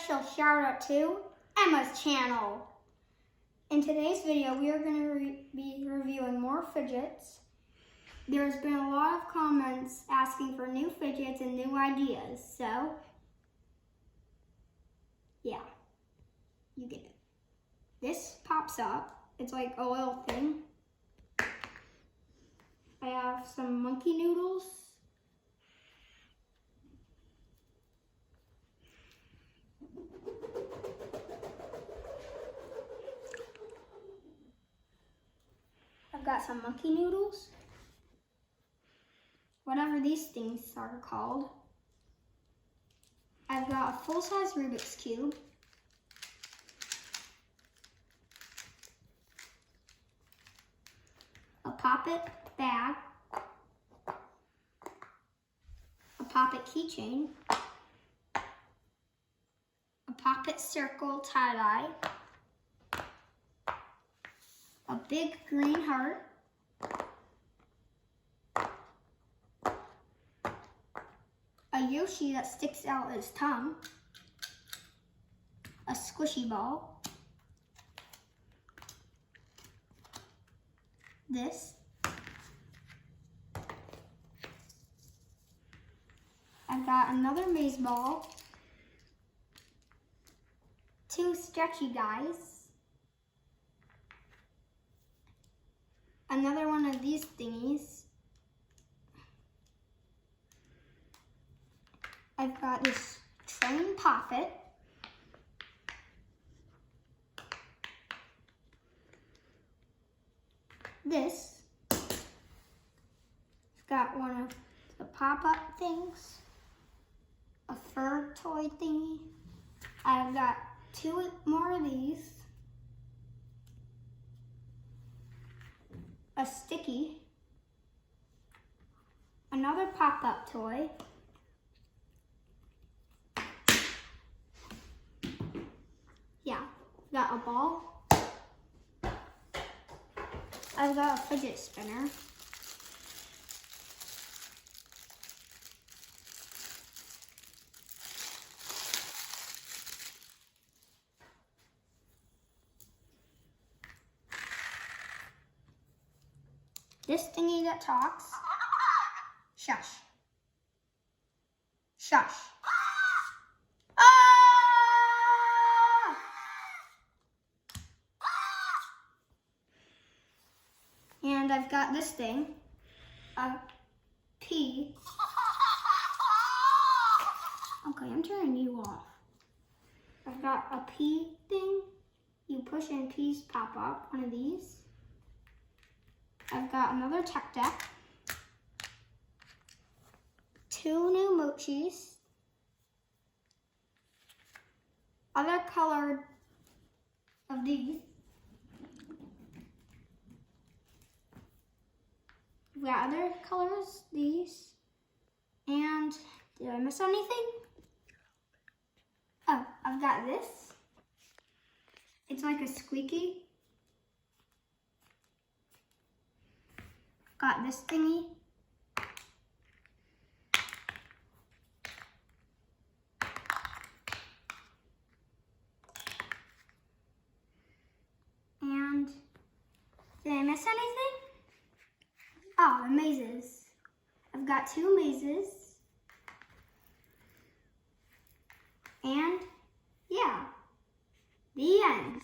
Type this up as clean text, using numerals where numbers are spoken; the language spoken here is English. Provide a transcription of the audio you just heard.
special shout out to Emma's channel. In today's video, we are going to be reviewing more fidgets. There's been a lot of comments asking for new fidgets and new ideas, so yeah, you get it. This pops up. It's like a little thing. I have some monkey noodles. I've got some monkey noodles. Whatever these things are called. I've got a full-size Rubik's Cube. A popit bag. A popit keychain. A popit circle tie-dye. A big green heart. A Yoshi that sticks out his tongue. A squishy ball. This. I've got another maze ball. Two stretchy guys. Another one of these thingies. I've got this train popit. This. I've got one of the pop-up things. A fur toy thingy. I've got two more of these. A sticky. Another pop-up toy. Yeah, got a ball. I've got a fidget spinner. This thingy that talks. Shush. Shush. And I've got this thing, a pea. Okay, I'm turning you off. I've got a pea thing. You push and peas pop up, one of these. I've got another tech deck. Two new mochis. Other colored of these. We've got other colors, these. And did I miss anything? Oh, I've got this. It's like a squeaky. Got this thingy. And did I miss anything? Oh, the mazes. I've got two mazes. And yeah, the end.